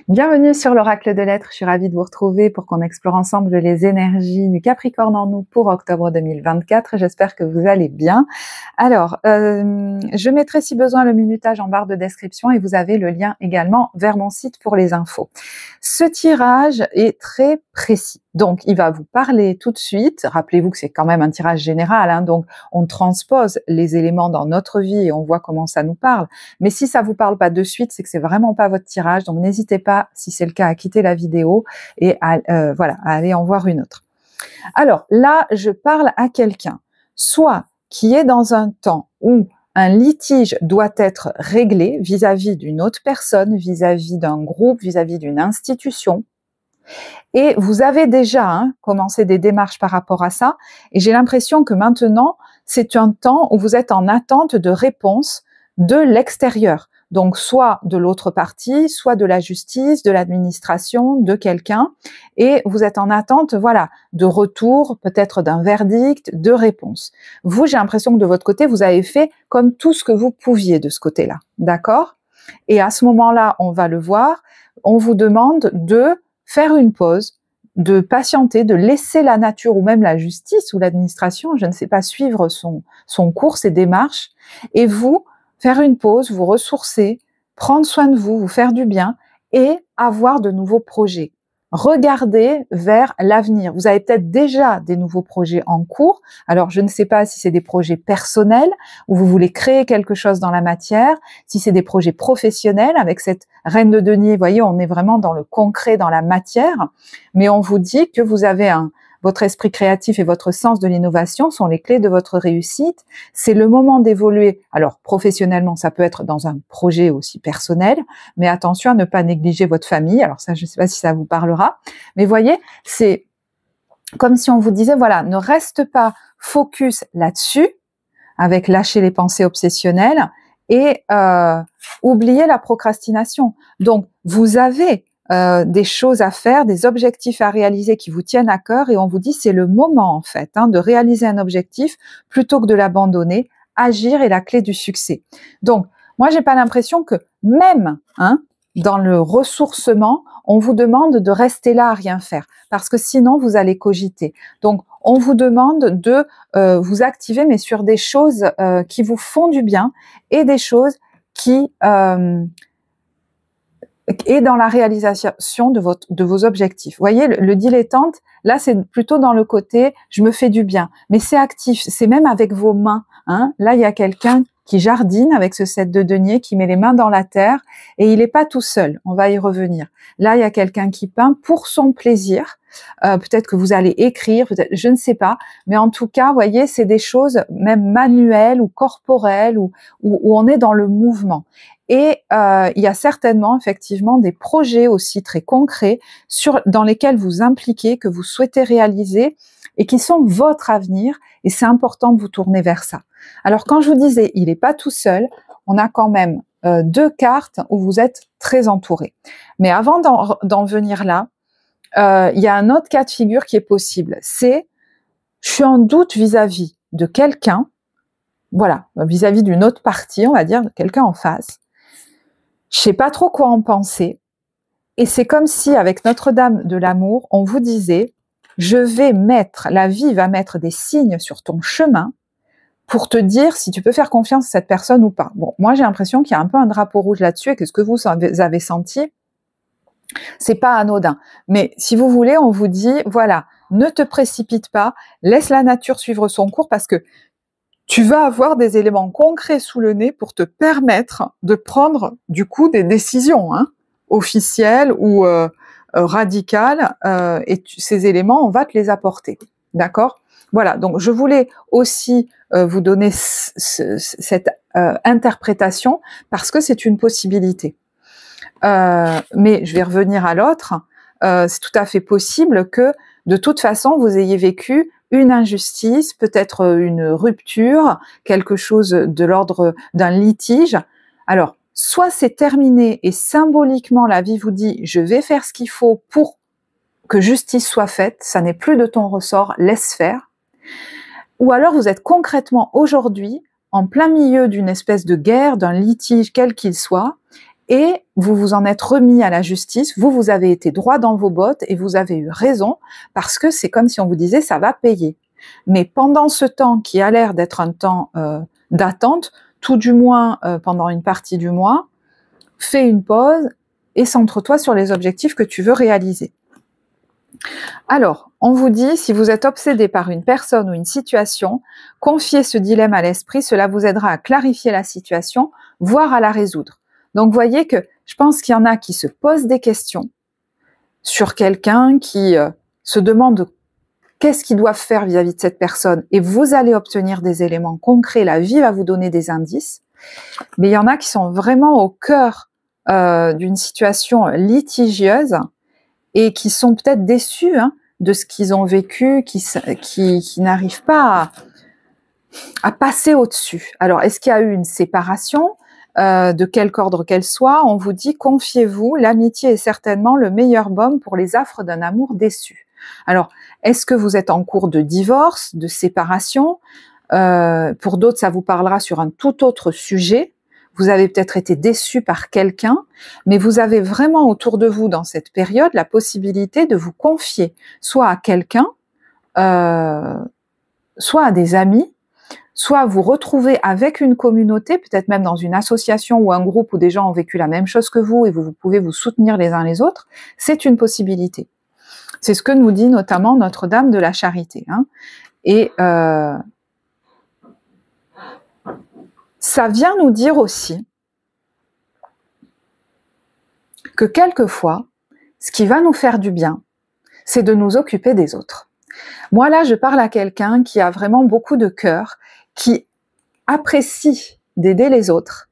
Bienvenue sur l'Oracle de l'Être, je suis ravie de vous retrouver pour qu'on explore ensemble les énergies du Capricorne en nous pour octobre 2024. J'espère que vous allez bien. Alors, je mettrai si besoin le minutage en barre de description et vous avez le lien également vers mon site pour les infos. Ce tirage est très précis, donc il va vous parler tout de suite. Rappelez-vous que c'est quand même un tirage général, hein, donc on transpose les éléments dans notre vie et on voit comment ça nous parle. Mais si ça vous parle pas de suite, c'est que c'est vraiment pas votre tirage, donc n'hésitez pas, si c'est le cas, à quitter la vidéo et à aller en voir une autre. Alors là, je parle à quelqu'un, soit qui est dans un temps où un litige doit être réglé vis-à-vis d'une autre personne, vis-à-vis d'un groupe, vis-à-vis d'une institution, et vous avez déjà commencé des démarches par rapport à ça, et j'ai l'impression que maintenant, c'est un temps où vous êtes en attente de réponse de l'extérieur. Donc, soit de l'autre partie, soit de la justice, de l'administration, de quelqu'un, et vous êtes en attente, voilà, de retour, peut-être d'un verdict, de réponse. Vous, j'ai l'impression que de votre côté, vous avez fait comme tout ce que vous pouviez de ce côté-là, d'accord? Et à ce moment-là, on va le voir, on vous demande de faire une pause, de patienter, de laisser la nature ou même la justice ou l'administration, je ne sais pas, suivre son cours, ses démarches, et vous, faire une pause, vous ressourcer, prendre soin de vous, vous faire du bien et avoir de nouveaux projets. Regardez vers l'avenir. Vous avez peut-être déjà des nouveaux projets en cours. Alors, je ne sais pas si c'est des projets personnels où vous voulez créer quelque chose dans la matière, si c'est des projets professionnels avec cette reine de denier. Vous voyez, on est vraiment dans le concret, dans la matière, mais on vous dit que vous avez votre esprit créatif et votre sens de l'innovation sont les clés de votre réussite. C'est le moment d'évoluer. Alors, professionnellement, ça peut être dans un projet aussi personnel, mais attention à ne pas négliger votre famille. Alors ça, je ne sais pas si ça vous parlera, mais voyez, c'est comme si on vous disait, voilà, ne reste pas focus là-dessus, avec lâcher les pensées obsessionnelles et oublier la procrastination. Donc, vous avez des choses à faire, des objectifs à réaliser qui vous tiennent à cœur et on vous dit c'est le moment en fait de réaliser un objectif plutôt que de l'abandonner. Agir est la clé du succès. Donc, moi j'ai pas l'impression que même dans le ressourcement, on vous demande de rester là à rien faire parce que sinon vous allez cogiter. Donc, on vous demande de vous activer mais sur des choses qui vous font du bien et des choses qui et dans la réalisation de vos objectifs. Vous voyez, le dilettante, là, c'est plutôt dans le côté « je me fais du bien ». Mais c'est actif, c'est même avec vos mains. Là, il y a quelqu'un qui jardine avec ce 7 de denier, qui met les mains dans la terre, et il n'est pas tout seul, on va y revenir. Là, il y a quelqu'un qui peint pour son plaisir. Peut-être que vous allez écrire, peut-être, je ne sais pas, mais en tout cas, vous voyez, c'est des choses même manuelles ou corporelles, où on est dans le mouvement. Et il y a certainement effectivement des projets aussi très concrets dans lesquels vous impliquez, que vous souhaitez réaliser et qui sont votre avenir, et c'est important de vous tourner vers ça. Alors quand je vous disais, il n'est pas tout seul, on a quand même deux cartes où vous êtes très entouré. Mais avant d'en venir là, il y a un autre cas de figure qui est possible, c'est je suis en doute vis-à-vis de quelqu'un, voilà, vis-à-vis d'une autre partie, on va dire, de quelqu'un en face. Je sais pas trop quoi en penser. Et c'est comme si, avec Notre-Dame de l'amour, on vous disait, la vie va mettre des signes sur ton chemin pour te dire si tu peux faire confiance à cette personne ou pas. Bon, moi, j'ai l'impression qu'il y a un peu un drapeau rouge là-dessus et que ce que vous avez senti, c'est pas anodin. Mais si vous voulez, on vous dit, voilà, ne te précipite pas, laisse la nature suivre son cours parce que tu vas avoir des éléments concrets sous le nez pour te permettre de prendre du coup des décisions officielles ou radicales et ces éléments, on va te les apporter. D'accord ? Voilà, donc je voulais aussi vous donner cette interprétation parce que c'est une possibilité. Mais je vais revenir à l'autre. C'est tout à fait possible que de toute façon vous ayez vécu une injustice, peut-être une rupture, quelque chose de l'ordre d'un litige. Alors, soit c'est terminé et symboliquement la vie vous dit « je vais faire ce qu'il faut pour que justice soit faite, ça n'est plus de ton ressort, laisse faire ». Ou alors vous êtes concrètement aujourd'hui en plein milieu d'une espèce de guerre, d'un litige quel qu'il soit, et vous vous en êtes remis à la justice, vous avez été droit dans vos bottes et vous avez eu raison, parce que c'est comme si on vous disait ça va payer. Mais pendant ce temps qui a l'air d'être un temps d'attente, tout du moins pendant une partie du mois, fais une pause et centre-toi sur les objectifs que tu veux réaliser. Alors, on vous dit, si vous êtes obsédé par une personne ou une situation, confiez ce dilemme à l'esprit, cela vous aidera à clarifier la situation, voire à la résoudre. Donc, vous voyez que je pense qu'il y en a qui se posent des questions sur quelqu'un, qui se demande qu'est-ce qu'ils doivent faire vis-à-vis de cette personne, et vous allez obtenir des éléments concrets, la vie va vous donner des indices, mais il y en a qui sont vraiment au cœur d'une situation litigieuse, et qui sont peut-être déçus de ce qu'ils ont vécu, qui n'arrivent pas à passer au-dessus. Alors, est-ce qu'il y a eu une séparation de quelque ordre qu'elle soit? On vous dit, confiez-vous, l'amitié est certainement le meilleur baume pour les affres d'un amour déçu. Alors, est-ce que vous êtes en cours de divorce, de séparation? Pour d'autres, ça vous parlera sur un tout autre sujet. Vous avez peut-être été déçu par quelqu'un, mais vous avez vraiment autour de vous dans cette période la possibilité de vous confier soit à quelqu'un, soit à des amis, soit vous retrouver avec une communauté, peut-être même dans une association ou un groupe où des gens ont vécu la même chose que vous et vous pouvez vous soutenir les uns les autres. C'est une possibilité. C'est ce que nous dit notamment Notre-Dame de la Charité. Et ça vient nous dire aussi que quelquefois, ce qui va nous faire du bien, c'est de nous occuper des autres. Moi là, je parle à quelqu'un qui a vraiment beaucoup de cœur, qui apprécie d'aider les autres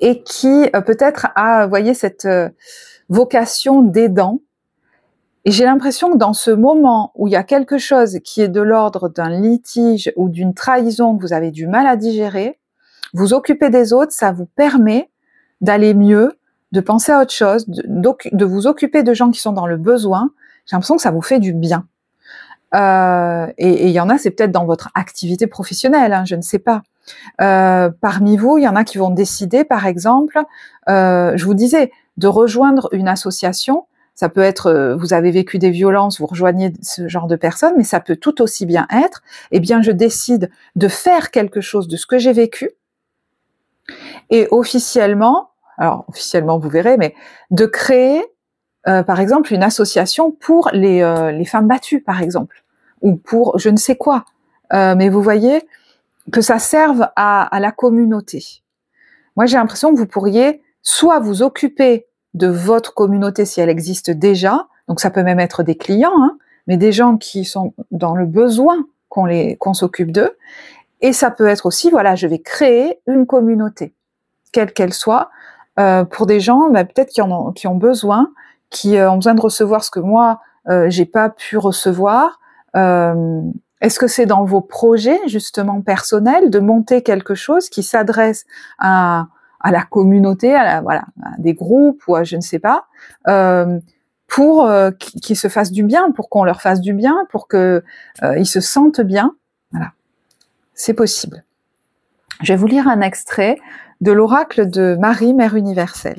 et qui peut-être a, vous voyez, cette vocation d'aidant. Et j'ai l'impression que dans ce moment où il y a quelque chose qui est de l'ordre d'un litige ou d'une trahison que vous avez du mal à digérer, vous occuper des autres, ça vous permet d'aller mieux, de penser à autre chose, de vous occuper de gens qui sont dans le besoin. J'ai l'impression que ça vous fait du bien. Et il y en a, c'est peut-être dans votre activité professionnelle, je ne sais pas. Parmi vous, il y en a qui vont décider, par exemple, je vous disais, de rejoindre une association. Ça peut être, vous avez vécu des violences, vous rejoignez ce genre de personnes, mais ça peut tout aussi bien être, eh bien, je décide de faire quelque chose de ce que j'ai vécu, et officiellement, alors officiellement vous verrez, mais de créer, par exemple, une association pour les femmes battues, par exemple, ou pour je ne sais quoi. Mais vous voyez que ça serve à la communauté. Moi, j'ai l'impression que vous pourriez soit vous occuper de votre communauté si elle existe déjà, donc ça peut même être des clients, mais des gens qui sont dans le besoin qu'on s'occupe d'eux, et ça peut être aussi, voilà, je vais créer une communauté, quelle qu'elle soit, pour des gens peut-être qui ont besoin, qui ont besoin de recevoir ce que moi j'ai pas pu recevoir. Est-ce que c'est dans vos projets justement personnels de monter quelque chose qui s'adresse à la communauté, à des groupes ou à je ne sais pas, pour qu'ils se fassent du bien, pour qu'on leur fasse du bien, pour que ils se sentent bien. Voilà, c'est possible. Je vais vous lire un extrait de l'oracle de Marie, Mère universelle.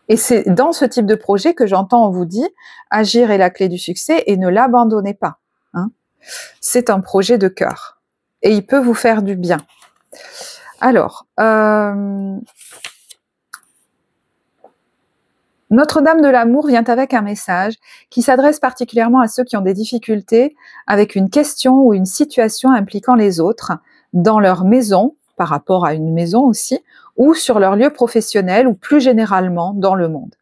Et c'est dans ce type de projet que j'entends, on vous dit, agir est la clé du succès et ne l'abandonnez pas. C'est un projet de cœur et il peut vous faire du bien. Alors, Notre-Dame de l'amour vient avec un message qui s'adresse particulièrement à ceux qui ont des difficultés avec une question ou une situation impliquant les autres dans leur maison, par rapport à une maison aussi, ou sur leur lieu professionnel ou plus généralement dans le monde.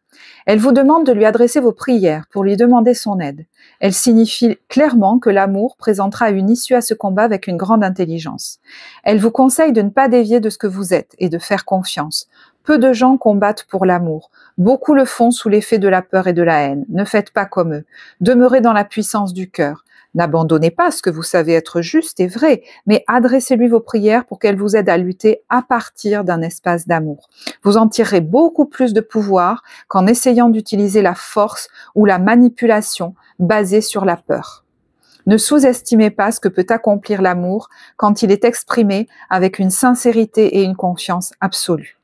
Elle vous demande de lui adresser vos prières pour lui demander son aide. Elle signifie clairement que l'amour présentera une issue à ce combat avec une grande intelligence. Elle vous conseille de ne pas dévier de ce que vous êtes et de faire confiance. Peu de gens combattent pour l'amour. Beaucoup le font sous l'effet de la peur et de la haine. Ne faites pas comme eux. Demeurez dans la puissance du cœur. N'abandonnez pas ce que vous savez être juste et vrai, mais adressez-lui vos prières pour qu'elle vous aide à lutter à partir d'un espace d'amour. Vous en tirerez beaucoup plus de pouvoir qu'en essayant d'utiliser la force ou la manipulation basée sur la peur. Ne sous-estimez pas ce que peut accomplir l'amour quand il est exprimé avec une sincérité et une confiance absolue.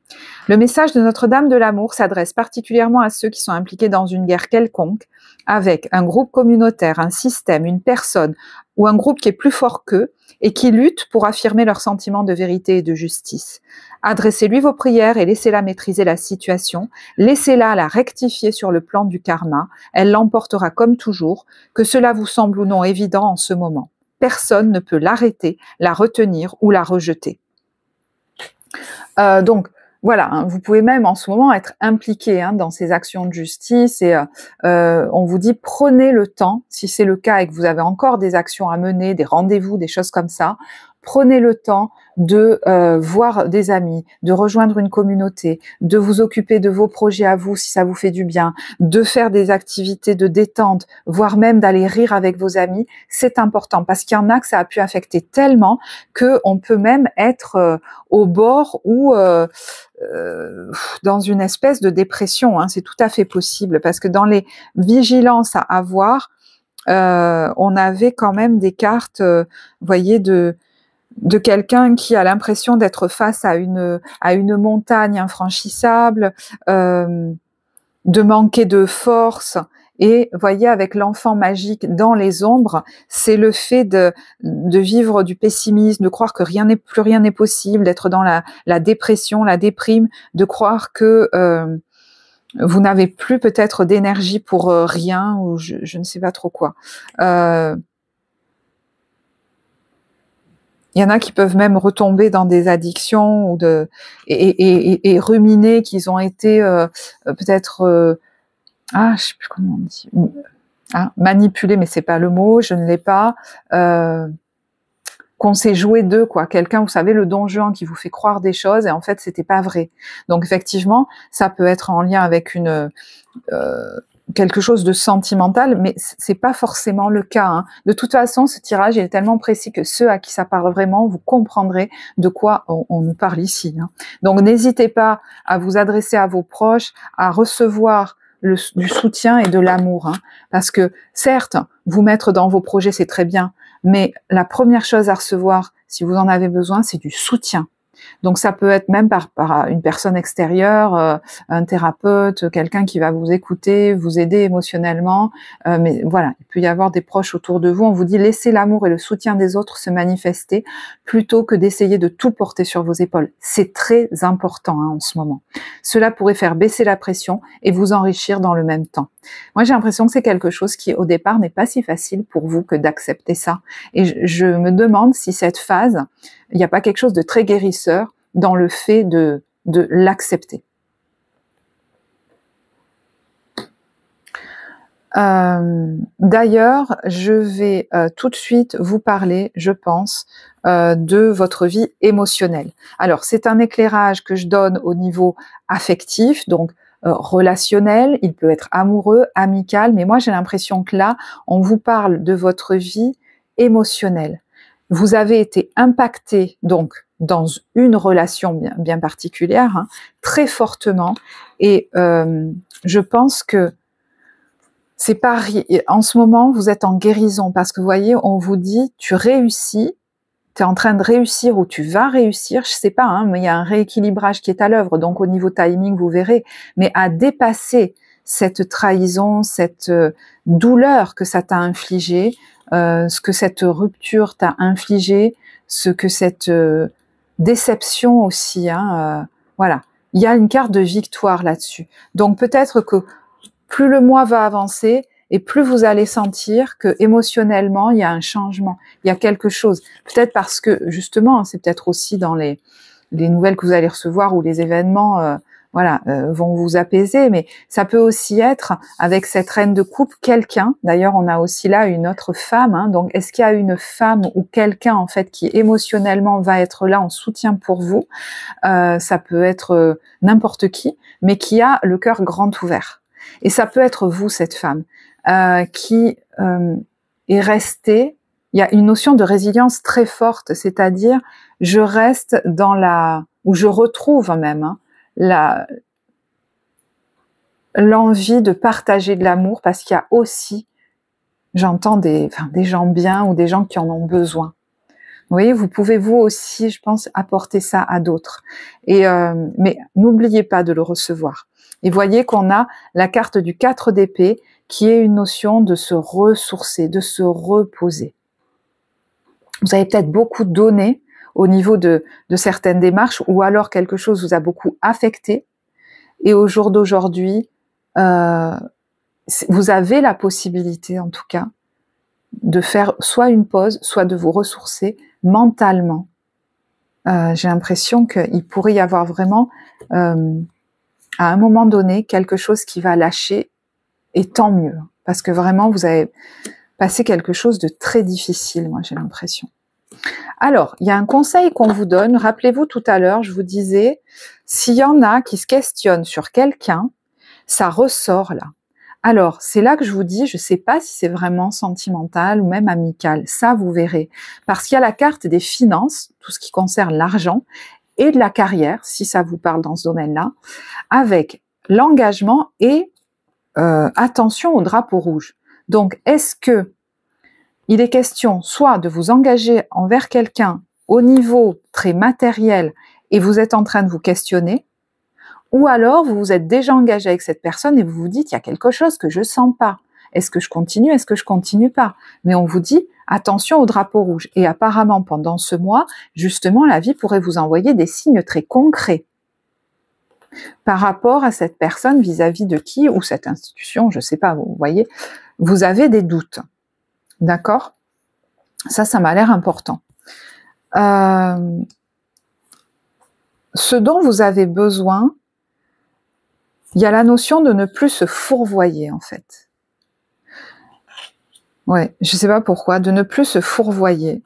Le message de Notre-Dame de l'amour s'adresse particulièrement à ceux qui sont impliqués dans une guerre quelconque, avec un groupe communautaire, un système, une personne ou un groupe qui est plus fort qu'eux et qui lutte pour affirmer leur sentiment de vérité et de justice. Adressez-lui vos prières et laissez-la maîtriser la situation, laissez-la la rectifier sur le plan du karma, elle l'emportera comme toujours, que cela vous semble ou non évident en ce moment. Personne ne peut l'arrêter, la retenir ou la rejeter. Donc, voilà, hein, vous pouvez même en ce moment être impliqué dans ces actions de justice et on vous dit prenez le temps, si c'est le cas et que vous avez encore des actions à mener, des rendez-vous, des choses comme ça, prenez le temps de voir des amis, de rejoindre une communauté, de vous occuper de vos projets à vous si ça vous fait du bien, de faire des activités de détente, voire même d'aller rire avec vos amis, c'est important parce qu'il y en a que ça a pu affecter tellement qu'on peut même être au bord ou dans une espèce de dépression, hein, c'est tout à fait possible parce que dans les vigilances à avoir, on avait quand même des cartes, vous voyez, de quelqu'un qui a l'impression d'être face à une montagne infranchissable, de manquer de force. Et voyez, avec l'enfant magique dans les ombres, c'est le fait de vivre du pessimisme, de croire que plus rien n'est possible, d'être dans la dépression, la déprime, de croire que vous n'avez plus peut-être d'énergie pour rien ou je ne sais pas trop quoi. Il y en a qui peuvent même retomber dans des addictions ou et ruminer qu'ils ont été peut-être je sais plus comment on dit, manipulés, mais c'est pas le mot, je ne l'ai pas. Qu'on s'est joué d'eux, quoi. Quelqu'un, vous savez, le Don Juan qui vous fait croire des choses et en fait c'était pas vrai. Donc effectivement, ça peut être en lien avec quelque chose de sentimental, mais c'est pas forcément le cas, hein. De toute façon, ce tirage il est tellement précis que ceux à qui ça parle vraiment, vous comprendrez de quoi on nous parle ici, hein. Donc n'hésitez pas à vous adresser à vos proches, à recevoir du soutien et de l'amour, hein. Parce que certes, vous mettre dans vos projets c'est très bien, mais la première chose à recevoir, si vous en avez besoin, c'est du soutien. Donc ça peut être même par une personne extérieure, un thérapeute, quelqu'un qui va vous écouter, vous aider émotionnellement. Mais voilà, il peut y avoir des proches autour de vous. On vous dit laissez l'amour et le soutien des autres se manifester plutôt que d'essayer de tout porter sur vos épaules. C'est très important en ce moment. Cela pourrait faire baisser la pression et vous enrichir dans le même temps. Moi, j'ai l'impression que c'est quelque chose qui, au départ, n'est pas si facile pour vous que d'accepter ça. Et je me demande si cette phase, il n'y a pas quelque chose de très guérisseur dans le fait de l'accepter. D'ailleurs, je vais tout de suite vous parler, je pense, de votre vie émotionnelle. Alors, c'est un éclairage que je donne au niveau affectif, donc relationnel, il peut être amoureux, amical, mais moi j'ai l'impression que là, on vous parle de votre vie émotionnelle. Vous avez été impacté donc dans une relation bien particulière, hein, très fortement, et je pense que c'est pas en ce moment vous êtes en guérison parce que vous voyez, on vous dit tu réussis, tu es en train de réussir ou tu vas réussir, je sais pas, hein, mais il y a un rééquilibrage qui est à l'œuvre, donc au niveau timing, vous verrez, mais à dépasser cette trahison, cette douleur que ça t'a infligé, ce que cette rupture t'a infligé, ce que cette déception aussi, hein, voilà. Il y a une carte de victoire là-dessus. Donc peut-être que plus le mois va avancer, et plus vous allez sentir que émotionnellement il y a un changement, il y a quelque chose. Peut-être parce que justement, c'est peut-être aussi dans les nouvelles que vous allez recevoir ou les événements, vont vous apaiser. Mais ça peut aussi être avec cette reine de coupe quelqu'un. D'ailleurs, on a aussi là une autre femme. Hein, donc, est-ce qu'il y a une femme ou quelqu'un en fait qui émotionnellement va être là en soutien pour vous? Ça peut être n'importe qui, mais qui a le cœur grand ouvert. Et ça peut être vous, cette femme, qui est restée. Il y a une notion de résilience très forte, c'est-à-dire je reste dans ou je retrouve même l'envie de partager de l'amour, parce qu'il y a aussi J'entends des gens bien ou des gens qui en ont besoin. Vous voyez, vous pouvez vous aussi, je pense, apporter ça à d'autres. Mais n'oubliez pas de le recevoir. Et voyez qu'on a la carte du 4 d'épée qui est une notion de se ressourcer, de se reposer. Vous avez peut-être beaucoup donné au niveau de certaines démarches ou alors quelque chose vous a beaucoup affecté. Et au jour d'aujourd'hui, vous avez la possibilité, en tout cas, de faire soit une pause, soit de vous ressourcer mentalement. J'ai l'impression qu'il pourrait y avoir vraiment, à un moment donné, quelque chose qui va lâcher, et tant mieux, parce que vraiment, vous avez passé quelque chose de très difficile, moi, j'ai l'impression. Alors, il y a un conseil qu'on vous donne. Rappelez-vous tout à l'heure, je vous disais, s'il y en a qui se questionnent sur quelqu'un, ça ressort là. Alors, c'est là que je vous dis, je ne sais pas si c'est vraiment sentimental ou même amical. Ça, vous verrez. Parce qu'il y a la carte des finances, tout ce qui concerne l'argent, et de la carrière, si ça vous parle dans ce domaine-là, avec l'engagement et attention au drapeau rouge. Donc, est-ce que il est question soit de vous engager envers quelqu'un au niveau très matériel et vous êtes en train de vous questionner, ou alors vous vous êtes déjà engagé avec cette personne et vous vous dites il y a quelque chose que je sens pas. Est-ce que je continue, est-ce que je continue pas? Mais on vous dit attention au drapeau rouge. Et apparemment pendant ce mois, justement, la vie pourrait vous envoyer des signes très concrets par rapport à cette personne vis-à-vis de qui ou cette institution, je sais pas, vous voyez, vous avez des doutes. D'accord? Ça m'a l'air important. Ce dont vous avez besoin, il y a la notion de ne plus se fourvoyer, en fait. Ouais, je sais pas pourquoi, de ne plus se fourvoyer.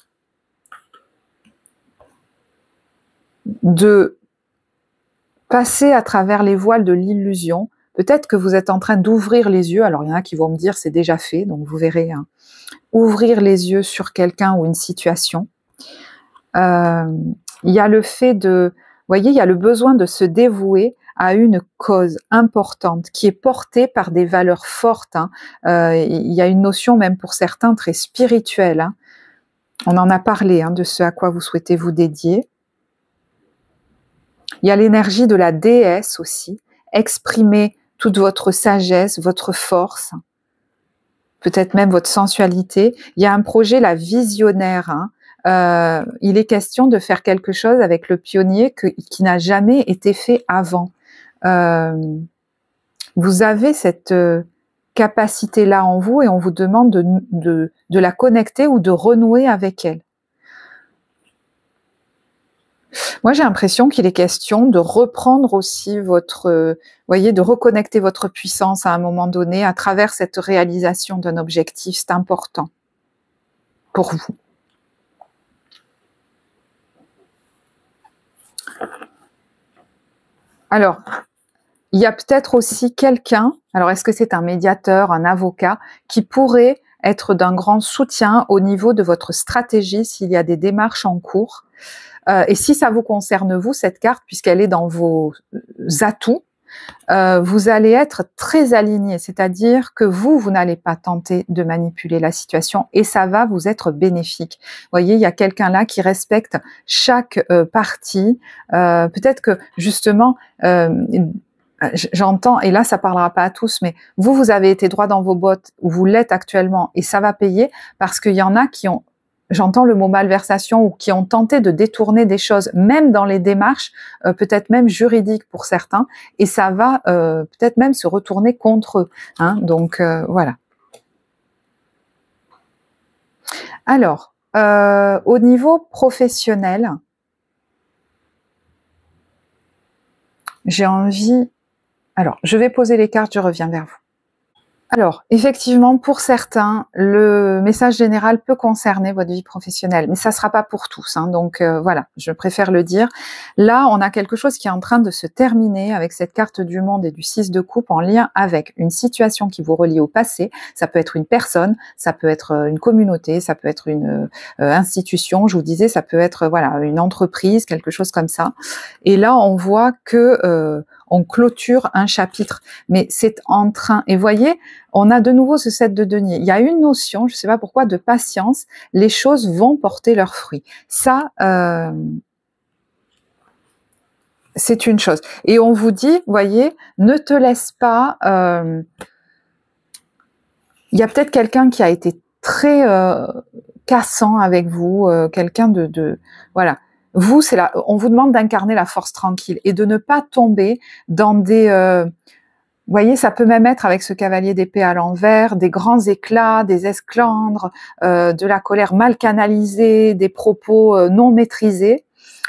De passer à travers les voiles de l'illusion. Peut-être que vous êtes en train d'ouvrir les yeux. Alors, il y en a qui vont me dire c'est déjà fait, donc vous verrez. Hein. Ouvrir les yeux sur quelqu'un ou une situation. Il y a le fait de... Vous voyez, il y a le besoin de se dévouer à une cause importante qui est portée par des valeurs fortes. Hein. Il y a une notion même pour certains très spirituelle. Hein. On en a parlé de ce à quoi vous souhaitez vous dédier. Il y a l'énergie de la déesse aussi. Exprimer toute votre sagesse, votre force, peut-être même votre sensualité. Il y a un projet, la visionnaire. Hein. Il est question de faire quelque chose avec le pionnier qui n'a jamais été fait avant. Vous avez cette capacité-là en vous et on vous demande de la connecter ou de renouer avec elle. Moi, j'ai l'impression qu'il est question de reprendre aussi votre, voyez, de reconnecter votre puissance à un moment donné à travers cette réalisation d'un objectif. C'est important pour vous. Alors, il y a peut-être aussi quelqu'un, alors est-ce que c'est un médiateur, un avocat, qui pourrait être d'un grand soutien au niveau de votre stratégie s'il y a des démarches en cours. Et si ça vous concerne vous, cette carte, puisqu'elle est dans vos atouts, vous allez être très aligné, c'est-à-dire que vous n'allez pas tenter de manipuler la situation et ça va vous être bénéfique. Vous voyez, il y a quelqu'un là qui respecte chaque partie. Peut-être que justement, j'entends, et là ça parlera pas à tous, mais vous avez été droit dans vos bottes, ou vous l'êtes actuellement, et ça va payer, parce qu'il y en a qui ont, j'entends le mot malversation, ou qui ont tenté de détourner des choses, même dans les démarches, peut-être même juridiques pour certains, et ça va peut-être même se retourner contre eux. Hein, donc voilà. Alors, au niveau professionnel, j'ai envie... Alors, je vais poser les cartes, je reviens vers vous. Alors, effectivement, pour certains, le message général peut concerner votre vie professionnelle, mais ça ne sera pas pour tous. Hein, donc voilà, je préfère le dire. Là, on a quelque chose qui est en train de se terminer avec cette carte du monde et du 6 de coupe en lien avec une situation qui vous relie au passé. Ça peut être une personne, ça peut être une communauté, ça peut être une institution. Je vous disais, ça peut être voilà une entreprise, quelque chose comme ça. Et là, on voit que on clôture un chapitre, mais c'est en train. Et voyez, on a de nouveau ce 7 de denier. Il y a une notion, je ne sais pas pourquoi, de patience. Les choses vont porter leurs fruits. Ça, c'est une chose. Et on vous dit, voyez, ne te laisse pas... il y a peut-être quelqu'un qui a été très cassant avec vous, quelqu'un voilà. Vous, c'est là, on vous demande d'incarner la force tranquille et de ne pas tomber dans des... vous voyez, ça peut même être avec ce cavalier d'épée à l'envers, des grands éclats, des esclandres, de la colère mal canalisée, des propos non maîtrisés.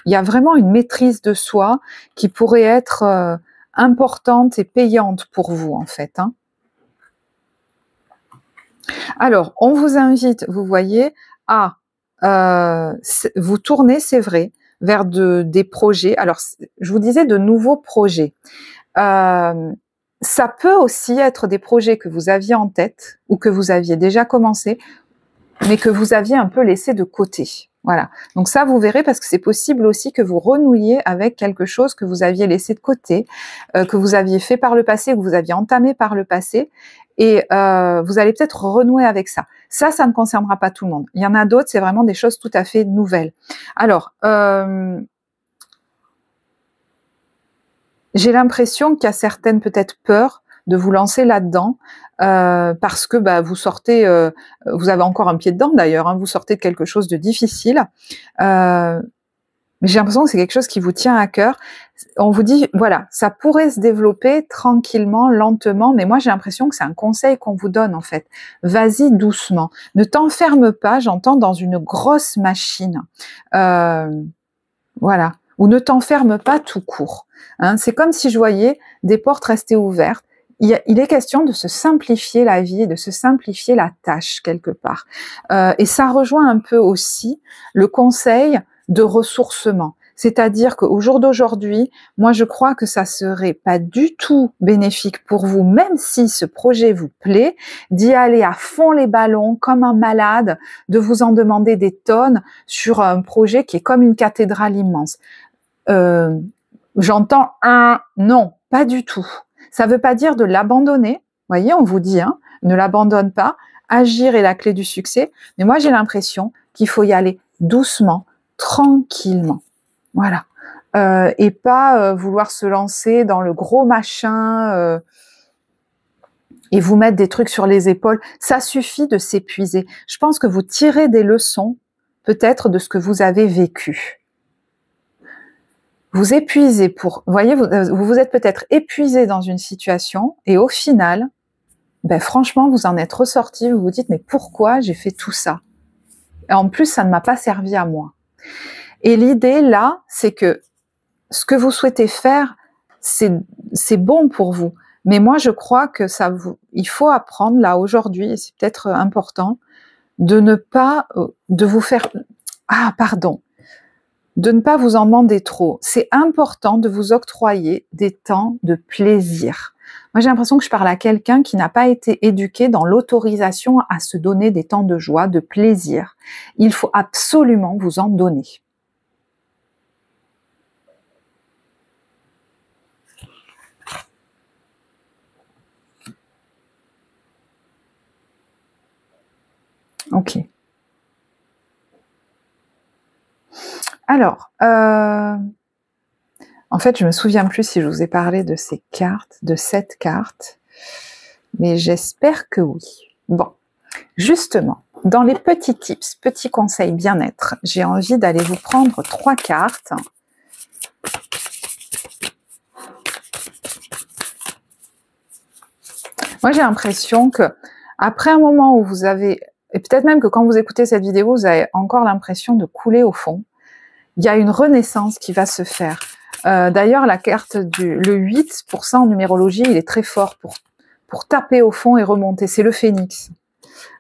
Il y a vraiment une maîtrise de soi qui pourrait être importante et payante pour vous, en fait. Hein. Alors, on vous invite, vous voyez, à vous tourner, c'est vrai, vers des projets. Alors, je vous disais de nouveaux projets. Ça peut aussi être des projets que vous aviez en tête ou que vous aviez déjà commencé, mais que vous aviez un peu laissé de côté. Voilà. Donc ça, vous verrez, parce que c'est possible aussi que vous renouiez avec quelque chose que vous aviez laissé de côté, que vous aviez fait par le passé, que vous aviez entamé par le passé, et vous allez peut-être renouer avec ça. Ça ne concernera pas tout le monde. Il y en a d'autres, c'est vraiment des choses tout à fait nouvelles. Alors, j'ai l'impression qu'il y a certaines peut-être peurs de vous lancer là-dedans, parce que vous sortez, vous avez encore un pied dedans d'ailleurs, hein, vous sortez de quelque chose de difficile, mais j'ai l'impression que c'est quelque chose qui vous tient à cœur. On vous dit, voilà, ça pourrait se développer tranquillement, lentement, mais moi j'ai l'impression que c'est un conseil qu'on vous donne en fait. Vas-y doucement, ne t'enferme pas, j'entends, dans une grosse machine, voilà, ou ne t'enferme pas tout court. Hein. C'est comme si je voyais des portes rester ouvertes. Il est question de se simplifier la vie, de se simplifier la tâche quelque part. Et ça rejoint un peu aussi le conseil de ressourcement. C'est-à-dire qu'au jour d'aujourd'hui, moi je crois que ça serait pas du tout bénéfique pour vous, même si ce projet vous plaît, d'y aller à fond les ballons comme un malade, de vous en demander des tonnes sur un projet qui est comme une cathédrale immense. J'entends un non, pas du tout. Ça ne veut pas dire de l'abandonner. Vous voyez, on vous dit, hein, ne l'abandonne pas. Agir est la clé du succès. Mais moi, j'ai l'impression qu'il faut y aller doucement, tranquillement. Voilà. Et pas vouloir se lancer dans le gros machin et vous mettre des trucs sur les épaules. Ça suffit de s'épuiser. Je pense que vous tirez des leçons, peut-être, de ce que vous avez vécu. Vous épuisez pour, vous voyez, vous êtes peut-être épuisé dans une situation et au final, franchement, vous en êtes ressorti, vous vous dites, mais pourquoi j'ai fait tout ça? Et en plus, ça ne m'a pas servi à moi. Et l'idée là, c'est que ce que vous souhaitez faire, c'est bon pour vous. Mais moi, je crois que il faut apprendre là aujourd'hui, et c'est peut-être important, de ne pas, de vous faire, de ne pas vous en demander trop. C'est important de vous octroyer des temps de plaisir. Moi, j'ai l'impression que je parle à quelqu'un qui n'a pas été éduqué dans l'autorisation à se donner des temps de joie, de plaisir. Il faut absolument vous en donner. Ok. Alors, en fait, je me souviens plus si je vous ai parlé de ces cartes, de cette carte, mais j'espère que oui. Bon, justement, dans les petits tips, petits conseils bien-être, j'ai envie d'aller vous prendre 3 cartes. Moi, j'ai l'impression que après un moment où vous avez, et peut-être même que quand vous écoutez cette vidéo, vous avez encore l'impression de couler au fond, il y a une renaissance qui va se faire. D'ailleurs, la carte le 8% en numérologie, il est très fort pour taper au fond et remonter. C'est le phénix.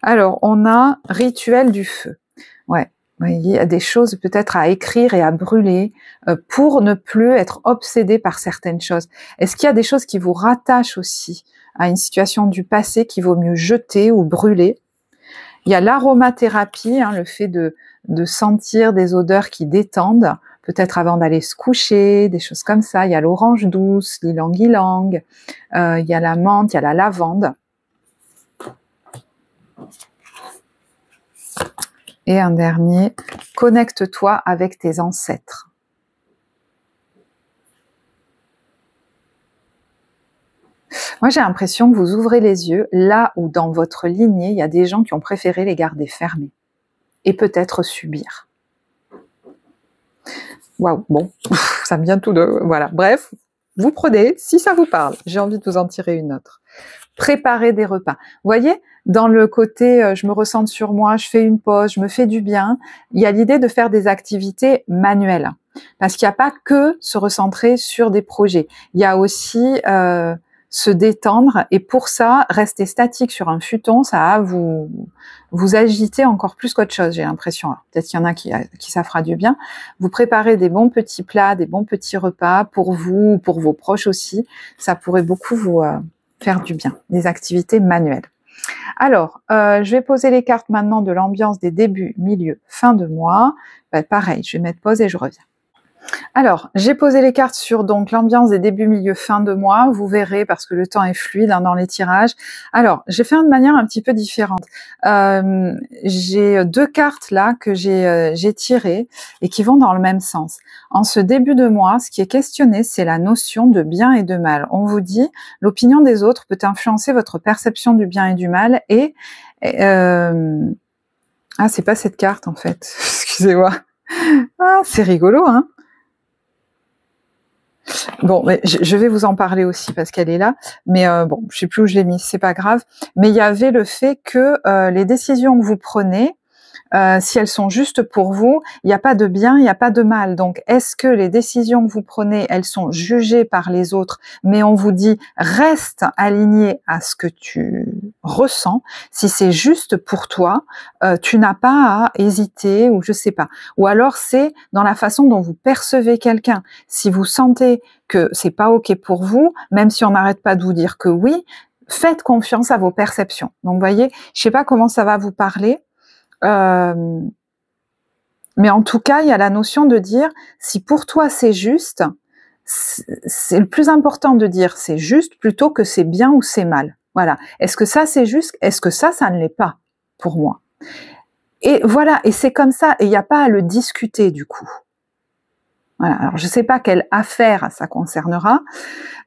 Alors, on a rituel du feu. Ouais, il y a des choses peut-être à écrire et à brûler pour ne plus être obsédé par certaines choses. Est-ce qu'il y a des choses qui vous rattachent aussi à une situation du passé qu'il vaut mieux jeter ou brûler? Il y a l'aromathérapie, hein, le fait de sentir des odeurs qui détendent peut-être avant d'aller se coucher, des choses comme ça. Il y a l'orange douce, l'ylang-ylang, il y a la menthe, il y a la lavande. Et un dernier, connecte-toi avec tes ancêtres. Moi, j'ai l'impression que vous ouvrez les yeux là où dans votre lignée, il y a des gens qui ont préféré les garder fermés et peut-être subir. Waouh, bon, ça me vient tout de... Voilà, bref, vous prenez, si ça vous parle, j'ai envie de vous en tirer une autre. Préparer des repas. Vous voyez, dans le côté je me ressente sur moi, je fais une pause, je me fais du bien, il y a l'idée de faire des activités manuelles. Parce qu'il n'y a pas que se recentrer sur des projets. Il y a aussi se détendre et pour ça, rester statique sur un futon, ça va vous agiter encore plus qu'autre chose, j'ai l'impression. Peut-être qu'il y en a qui ça fera du bien. Vous préparez des bons petits plats, des bons petits repas pour vous, pour vos proches aussi. Ça pourrait beaucoup vous faire du bien, des activités manuelles. Alors, je vais poser les cartes maintenant de l'ambiance des débuts, milieu, fin de mois. Pareil, je vais mettre pause et je reviens. Alors, j'ai posé les cartes sur donc l'ambiance des débuts, milieu, fin de mois. Vous verrez parce que le temps est fluide dans les tirages. Alors, j'ai fait de manière un petit peu différente. J'ai deux cartes là que j'ai tirées et qui vont dans le même sens. En ce début de mois, ce qui est questionné, c'est la notion de bien et de mal. On vous dit, l'opinion des autres peut influencer votre perception du bien et du mal et ah, c'est pas cette carte en fait. Excusez-moi. Ah, c'est rigolo, hein. Bon, mais je vais vous en parler aussi parce qu'elle est là, mais bon, je sais plus où je l'ai mise, c'est pas grave. Mais il y avait le fait que les décisions que vous prenez, si elles sont justes pour vous, il n'y a pas de bien, il n'y a pas de mal. Donc, est-ce que les décisions que vous prenez, elles sont jugées par les autres, mais on vous dit reste aligné à ce que tu ressens. Si c'est juste pour toi, tu n'as pas à hésiter ou je sais pas. Ou alors c'est dans la façon dont vous percevez quelqu'un. Si vous sentez que c'est pas ok pour vous, même si on n'arrête pas de vous dire que oui, faites confiance à vos perceptions. Donc, vous voyez, je sais pas comment ça va vous parler. Mais en tout cas, il y a la notion de dire, si pour toi c'est juste, c'est le plus important de dire c'est juste plutôt que c'est bien ou c'est mal. Voilà. Est-ce que ça c'est juste? Est-ce que ça ne l'est pas pour moi? Et voilà. Et c'est comme ça. Et il n'y a pas à le discuter du coup. Voilà. Alors je ne sais pas quelle affaire ça concernera,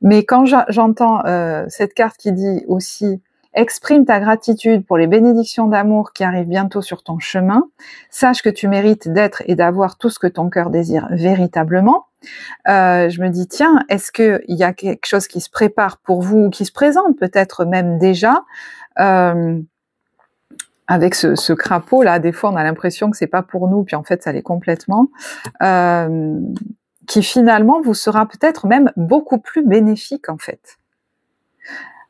mais quand j'entends cette carte qui dit aussi exprime ta gratitude pour les bénédictions d'amour qui arrivent bientôt sur ton chemin. Sache que tu mérites d'être et d'avoir tout ce que ton cœur désire véritablement. Je me dis, tiens, est-ce qu'il y a quelque chose qui se prépare pour vous, qui se présente peut-être même déjà avec ce crapaud là, des fois on a l'impression que c'est pas pour nous, puis en fait ça l'est complètement. Qui finalement vous sera peut-être même beaucoup plus bénéfique en fait.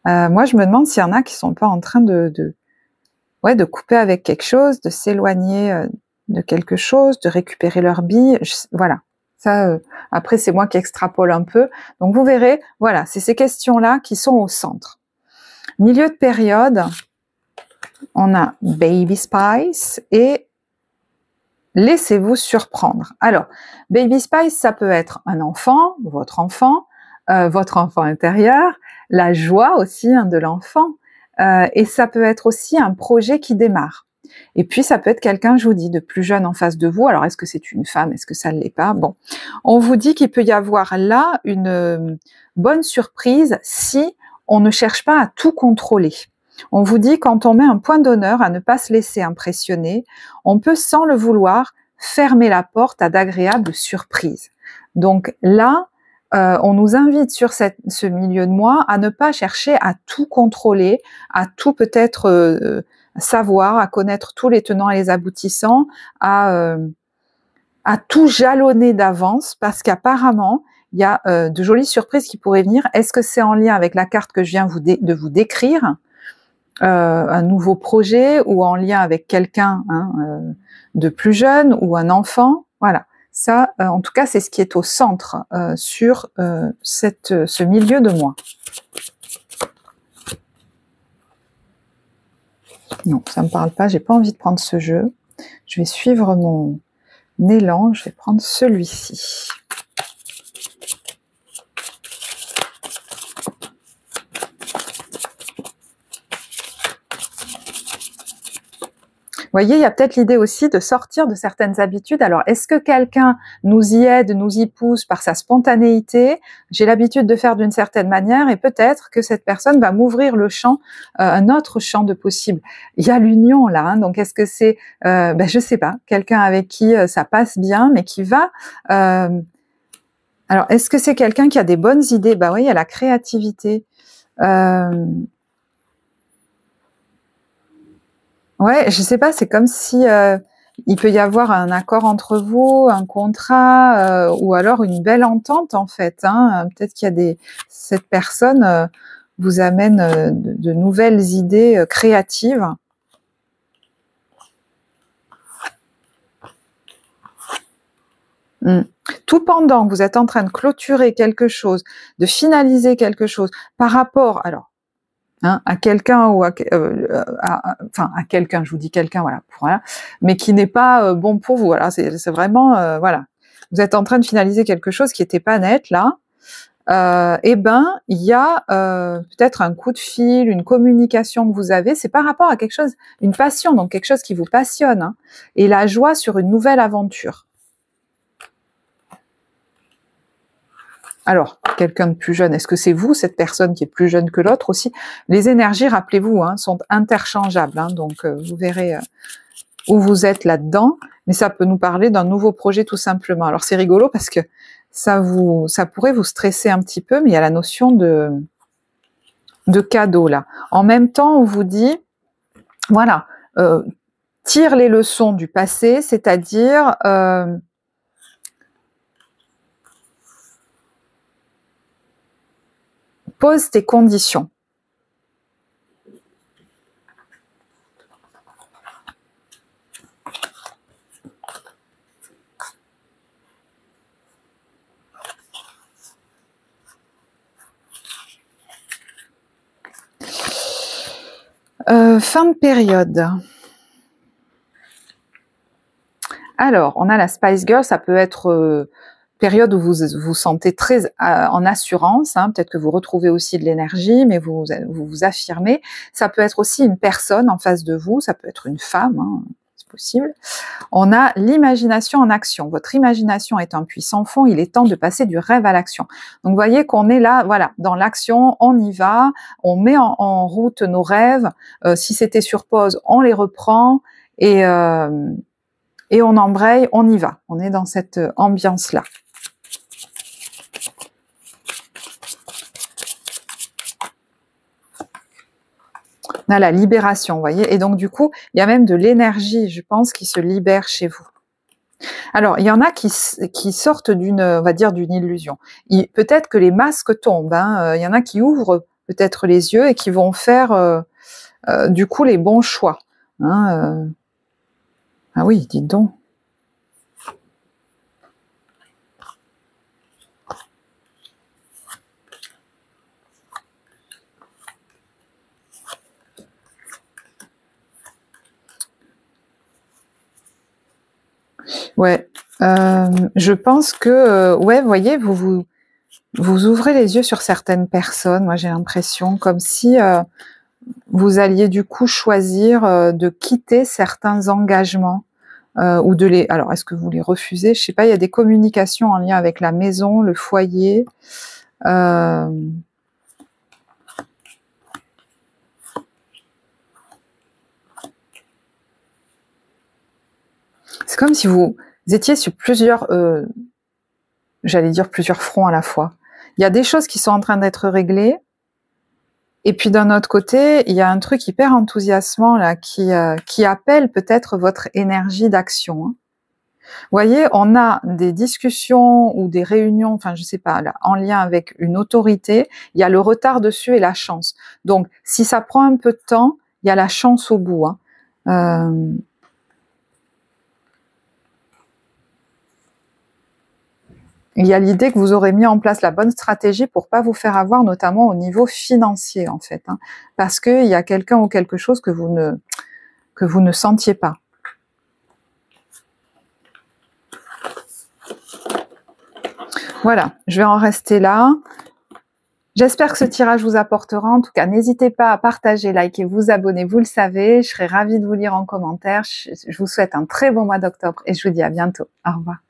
Moi, je me demande s'il y en a qui sont pas en train de couper avec quelque chose, de s'éloigner de quelque chose, de récupérer leur bille. Voilà. Ça, après, c'est moi qui extrapole un peu. Donc, vous verrez, voilà, c'est ces questions-là qui sont au centre. Milieu de période, on a Baby Spice et laissez-vous surprendre. Alors, Baby Spice, ça peut être un enfant, votre enfant intérieur, la joie aussi de l'enfant, et ça peut être aussi un projet qui démarre. Et puis ça peut être quelqu'un, je vous dis, de plus jeune en face de vous. Alors est-ce que c'est une femme, est-ce que ça ne l'est pas? Bon, on vous dit qu'il peut y avoir là une bonne surprise si on ne cherche pas à tout contrôler. On vous dit quand on met un point d'honneur à ne pas se laisser impressionner, on peut sans le vouloir fermer la porte à d'agréables surprises. Donc là, on nous invite sur ce milieu de mois à ne pas chercher à tout contrôler, à tout peut-être savoir, à connaître tous les tenants et les aboutissants, à tout jalonner d'avance, parce qu'apparemment, il y a de jolies surprises qui pourraient venir. Est-ce que c'est en lien avec la carte que je viens de vous décrire, un nouveau projet, ou en lien avec quelqu'un de plus jeune, ou un enfant? Voilà. Ça, en tout cas, c'est ce qui est au centre sur ce milieu de mois. Non, ça me parle pas. J'ai pas envie de prendre ce jeu. Je vais suivre élan, je vais prendre celui-ci. Vous voyez, il y a peut-être l'idée aussi de sortir de certaines habitudes. Alors, est-ce que quelqu'un nous y aide, nous y pousse par sa spontanéité? J'ai l'habitude de faire d'une certaine manière et peut-être que cette personne va m'ouvrir le champ, un autre champ de possible. Il y a l'union là, hein, donc est-ce que c'est, je sais pas, quelqu'un avec qui ça passe bien, mais qui va... alors, est-ce que c'est quelqu'un qui a des bonnes idées? Bah oui, il y a la créativité. Ouais, je sais pas, c'est comme si il peut y avoir un accord entre vous, un contrat, ou alors une belle entente en fait. Hein. Peut-être qu'il y a cette personne vous amène de nouvelles idées créatives. Tout pendant que vous êtes en train de clôturer quelque chose, de finaliser quelque chose, par rapport, alors, hein, à quelqu'un ou à quelqu'un, je vous dis quelqu'un, voilà, mais qui n'est pas bon pour vous. Voilà, c'est vraiment, voilà. Vous êtes en train de finaliser quelque chose qui n'était pas net là. Eh ben, il y a peut-être un coup de fil, une communication que vous avez. C'est par rapport à quelque chose, une passion, donc quelque chose qui vous passionne, hein, et la joie sur une nouvelle aventure. Alors, quelqu'un de plus jeune, est-ce que c'est vous, cette personne qui est plus jeune que l'autre aussi? Les énergies, rappelez-vous, hein, sont interchangeables, hein, donc vous verrez où vous êtes là-dedans, mais ça peut nous parler d'un nouveau projet tout simplement. Alors c'est rigolo parce que ça pourrait vous stresser un petit peu, mais il y a la notion de cadeau là. En même temps, on vous dit, voilà, tire les leçons du passé, c'est-à-dire... pose tes conditions. Fin de période. Alors, on a la Spice Girl, ça peut être période où vous vous sentez très en assurance, hein, peut-être que vous retrouvez aussi de l'énergie, mais vous affirmez. Ça peut être aussi une personne en face de vous, ça peut être une femme, hein, c'est possible. On a l'imagination en action. Votre imagination est un puissant fond, il est temps de passer du rêve à l'action. Donc vous voyez qu'on est là, voilà, dans l'action, on y va, on met en route nos rêves. Si c'était sur pause, on les reprend et on embraye, on y va. On est dans cette ambiance-là. On a la libération, vous voyez. Et donc, du coup, il y a même de l'énergie, je pense, qui se libère chez vous. Alors, il y en a qui sortent on va dire, d'une illusion. Peut-être que les masques tombent. Hein. Il y en a qui ouvrent peut-être les yeux et qui vont faire, du coup, les bons choix. Hein. Ah oui, dites donc. Ouais, je pense que, ouais, vous voyez, vous ouvrez les yeux sur certaines personnes. Moi, j'ai l'impression comme si vous alliez du coup choisir de quitter certains engagements ou de les. Alors, est-ce que vous les refusez? Je sais pas. Il y a des communications en lien avec la maison, le foyer. C'est comme si vous étiez sur plusieurs, j'allais dire plusieurs fronts à la fois. Il y a des choses qui sont en train d'être réglées, et puis d'un autre côté, il y a un truc hyper enthousiasmant là qui appelle peut-être votre énergie d'action. Hein. Vous voyez, on a des discussions ou des réunions, enfin je sais pas, là, en lien avec une autorité, il y a le retard dessus et la chance. Donc si ça prend un peu de temps, il y a la chance au bout. Hein. Il y a l'idée que vous aurez mis en place la bonne stratégie pour pas vous faire avoir, notamment au niveau financier en fait, hein, parce qu'il y a quelqu'un ou quelque chose que vous ne sentiez pas. Voilà, je vais en rester là. J'espère que ce tirage vous apportera. En tout cas, n'hésitez pas à partager, liker, vous abonner, vous le savez. Je serai ravie de vous lire en commentaire. Je vous souhaite un très bon mois d'octobre et je vous dis à bientôt. Au revoir.